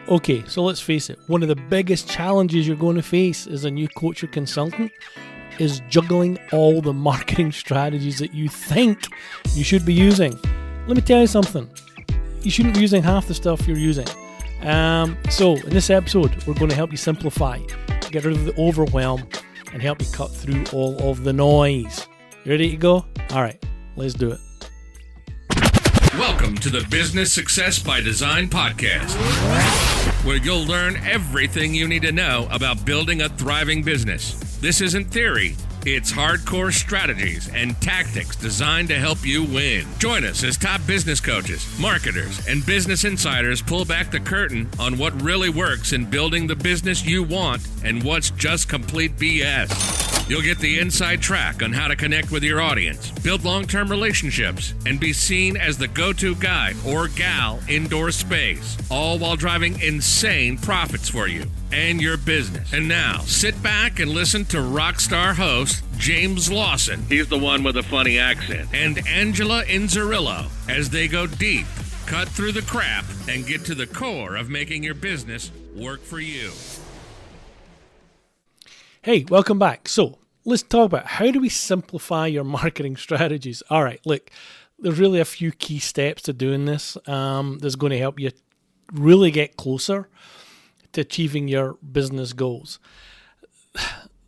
Okay, so let's face it. One of the biggest challenges you're going to face as a new coach or consultant is juggling all the marketing strategies that you think you should be using. Let me tell you something. You shouldn't be using half the stuff you're using. So in this episode, we're going to help you simplify, get rid of the overwhelm, and help you cut through all of the noise. You ready to go? All right, let's do it. Welcome to the Business Success by Design podcast, where you'll learn everything you need to know about building a thriving business. This isn't theory. It's hardcore strategies and tactics designed to help you win. Join us as top business coaches, marketers, and business insiders pull back the curtain on what really works in building the business you want and what's just complete BS. You'll get the inside track on how to connect with your audience, build long-term relationships, and be seen as the go-to guy or gal indoor space, all while driving insane profits for you and your business. And now, sit back and listen to rockstar host James Lawson, he's the one with a funny accent, and Angela Inzerillo as they go deep, cut through the crap, and get to the core of making your business work for you. Hey, welcome back. So let's talk about how do we simplify your marketing strategies. All right, look, there's really a few key steps to doing this that's going to help you really get closer to achieving your business goals.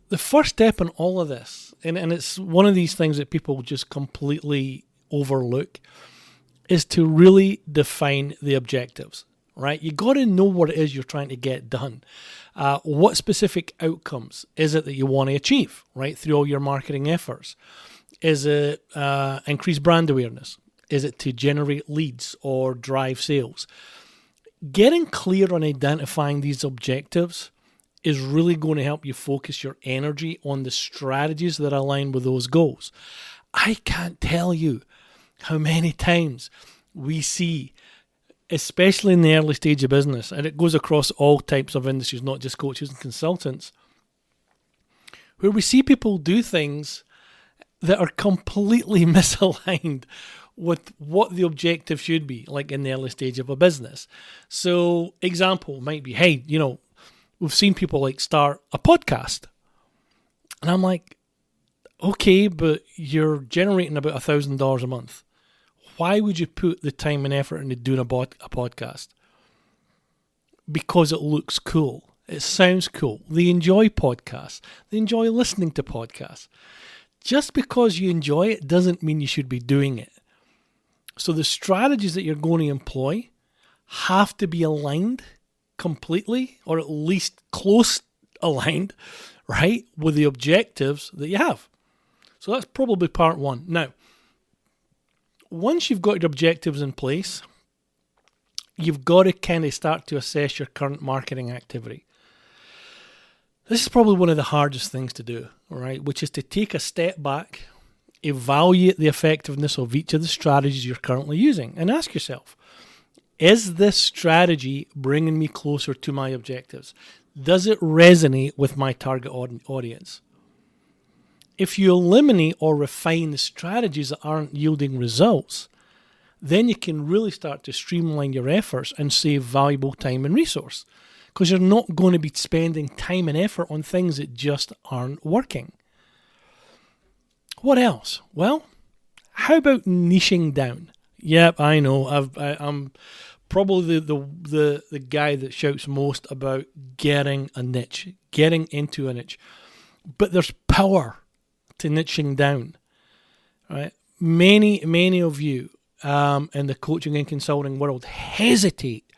The first step in all of this, and it's one of these things that people just completely overlook, is to really define the objectives, right? You got to know what it is you're trying to get done. What specific outcomes is it that you want to achieve, right, through all your marketing efforts? Is it increase brand awareness? Is it to generate leads or drive sales? Getting clear on identifying these objectives is really going to help you focus your energy on the strategies that align with those goals. I can't tell you how many times we see, especially in the early stage of business, and it goes across all types of industries, not just coaches and consultants, where we see people do things that are completely misaligned with what the objective should be, like in the early stage of a business. So, example might be, hey, we've seen people like start a podcast. And I'm like, okay, but you're generating about $1,000 a month. Why would you put the time and effort into doing a podcast? Because it looks cool. It sounds cool. They enjoy podcasts. They enjoy listening to podcasts. Just because you enjoy it doesn't mean you should be doing it. So the strategies that you're going to employ have to be aligned completely, or at least close aligned, right, with the objectives that you have. So that's probably part one. Now, once you've got your objectives in place, you've got to kind of start to assess your current marketing activity. This is probably one of the hardest things to do, all right, which is to take a step back, evaluate the effectiveness of each of the strategies you're currently using, and ask yourself, is this strategy bringing me closer to my objectives? Does it resonate with my target audience? If you eliminate or refine the strategies that aren't yielding results, then you can really start to streamline your efforts and save valuable time and resource, because you're not going to be spending time and effort on things that just aren't working. What else? Well, how about niching down? Yep, I know. I'm probably the guy that shouts most about getting a niche, getting into a niche. But there's power to niching down, right? Many of you in the coaching and consulting world hesitate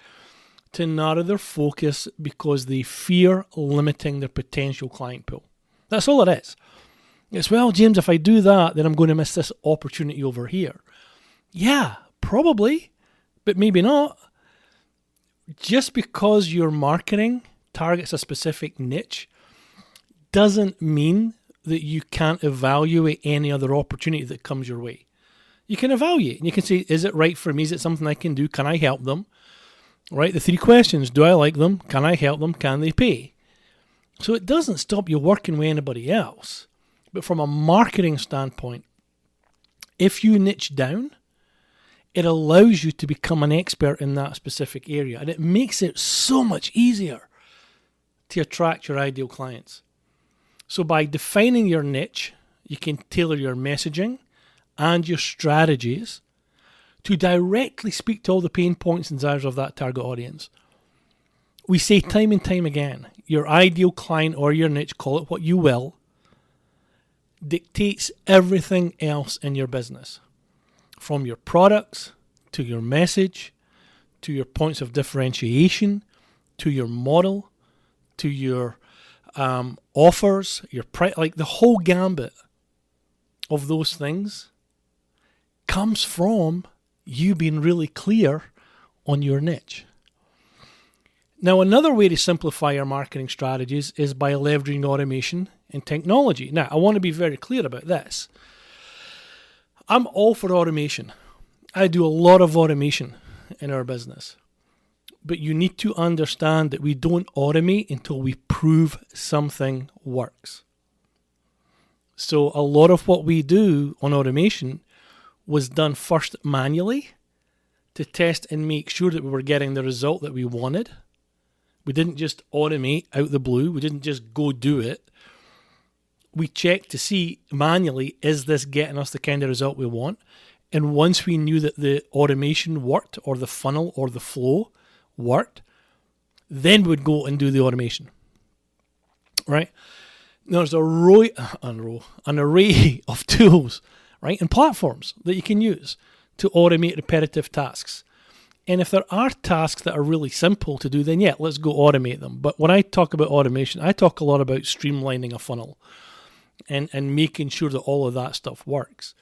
to narrow their focus because they fear limiting their potential client pool. That's all it is. It's, well, James, if I do that, then I'm going to miss this opportunity over here. Yeah, probably, but maybe not. Just because your marketing targets a specific niche doesn't mean that you can't evaluate any other opportunity that comes your way. You can evaluate and you can say, is it right for me? Is it something I can do? Can I help them? Right? The three questions. Do I like them? Can I help them? Can they pay? So it doesn't stop you working with anybody else. But from a marketing standpoint, if you niche down, It allows you to become an expert in that specific area, and it makes it so much easier to attract your ideal clients. So by defining your niche, you can tailor your messaging and your strategies to directly speak to all the pain points and desires of that target audience. We say time and time again, your ideal client or your niche, call it what you will, dictates everything else in your business. From your products, to your message, to your points of differentiation, to your model, to your offers, your price, like the whole gambit of those things comes from you being really clear on your niche. Now, another way to simplify your marketing strategies is by leveraging automation and technology. Now, I want to be very clear about this. I'm all for automation. I do a lot of automation in our business. But you need to understand that we don't automate until we prove something works. So a lot of what we do on automation was done first manually to test and make sure that we were getting the result that we wanted. We didn't just automate out the blue. We didn't just go do it. We checked to see manually, is this getting us the kind of result we want? And once we knew that the automation worked, or the funnel or the flow worked, then we'd go and do the automation. Right? There's an array of tools, right, and platforms that you can use to automate repetitive tasks. And if there are tasks that are really simple to do, then yeah, let's go automate them. But when I talk about automation, I talk a lot about streamlining a funnel and making sure that all of that stuff works.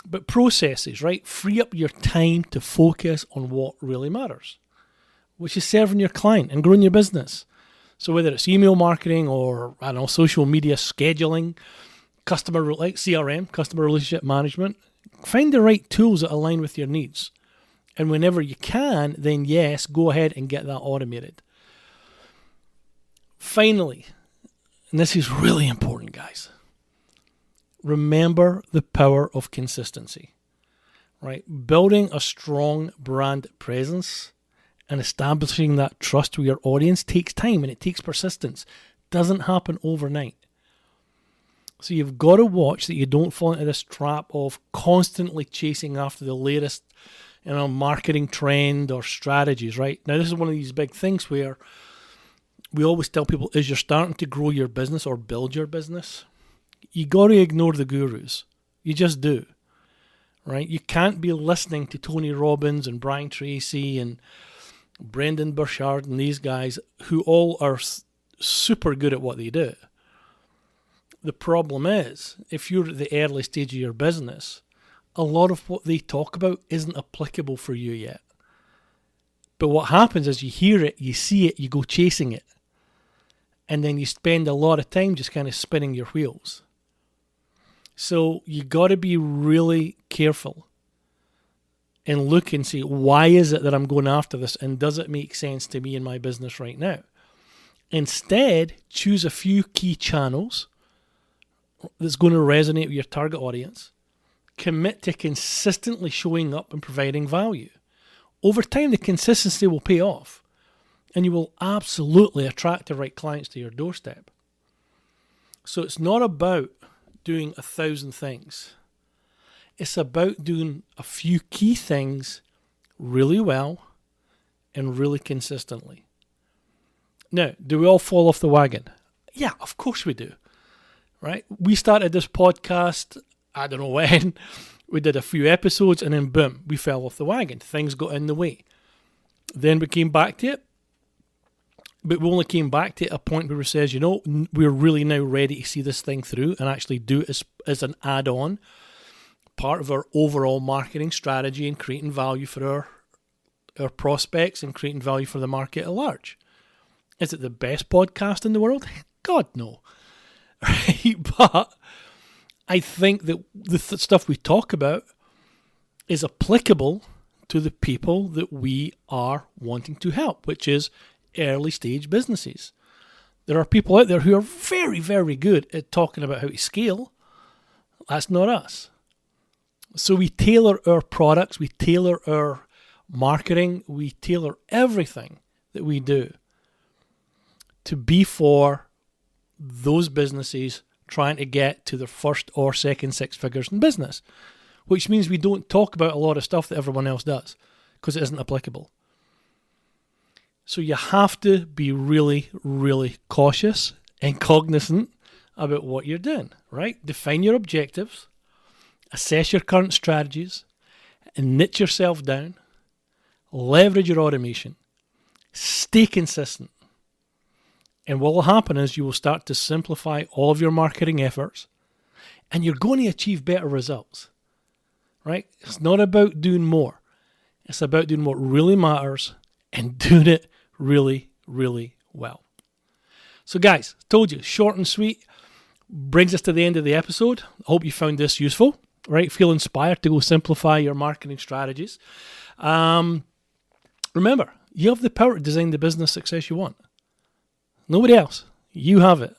But processes, right, free up your time to focus on what really matters, which is serving your client and growing your business. So whether it's email marketing or, I don't know, social media scheduling, like CRM, customer relationship management, find the right tools that align with your needs. And whenever you can, then yes, go ahead and get that automated. Finally, and this is really important, guys, remember the power of consistency, right? Building a strong brand presence and establishing that trust with your audience takes time and it takes persistence. It doesn't happen overnight. So you've got to watch that you don't fall into this trap of constantly chasing after the latest, marketing trend or strategies, right? Now, this is one of these big things where we always tell people, as you're starting to grow your business or build your business, you got to ignore the gurus. You just do, right? You can't be listening to Tony Robbins and Brian Tracy and Brendan Burchard and these guys who all are super good at what they do. The problem is, if you're at the early stage of your business, a lot of what they talk about isn't applicable for you yet. But what happens is you hear it, you see it, you go chasing it. And then you spend a lot of time just kind of spinning your wheels. So you got to be really careful and look and see, why is it that I'm going after this, and does it make sense to me in my business right now? Instead, choose a few key channels that's going to resonate with your target audience. Commit to consistently showing up and providing value. Over time, the consistency will pay off, and you will absolutely attract the right clients to your doorstep. So it's not about doing 1,000 things. It's about doing a few key things really well and really consistently. Now, do we all fall off the wagon? Yeah, of course we do. Right? We started this podcast, I don't know when. We did a few episodes and then boom, we fell off the wagon. Things got in the way. Then we came back to it. But we only came back to a point where it says, we're really now ready to see this thing through and actually do it as an add-on, part of our overall marketing strategy and creating value for our prospects and creating value for the market at large. Is it the best podcast in the world? God, no. Right? But I think that the stuff we talk about is applicable to the people that we are wanting to help, which is early stage businesses. There are people out there who are very, very good at talking about how to scale. That's not us. So we tailor our products, we tailor our marketing, we tailor everything that we do to be for those businesses trying to get to their first or second six figures in business, which means we don't talk about a lot of stuff that everyone else does because it isn't applicable. So you have to be really, really cautious and cognizant about what you're doing, right? Define your objectives, assess your current strategies, and niche yourself down, leverage your automation, stay consistent. And what will happen is you will start to simplify all of your marketing efforts and you're going to achieve better results, right? It's not about doing more. It's about doing what really matters and doing it really, really well. So guys, told you, short and sweet, brings us to the end of the episode. I hope you found this useful, right? Feel inspired to go simplify your marketing strategies. Remember, you have the power to design the business success you want. Nobody else. You have it.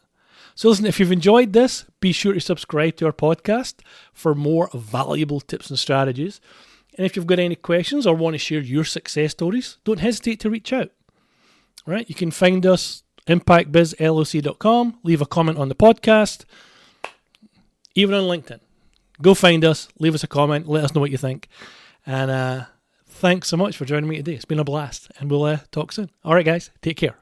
So listen, if you've enjoyed this, be sure to subscribe to our podcast for more valuable tips and strategies. And if you've got any questions or want to share your success stories, don't hesitate to reach out. Right? You can find us impactbizloc.com, leave a comment on the podcast, even on LinkedIn. Go find us, leave us a comment, let us know what you think. And thanks so much for joining me today. It's been a blast, and we'll talk soon. All right, guys, take care.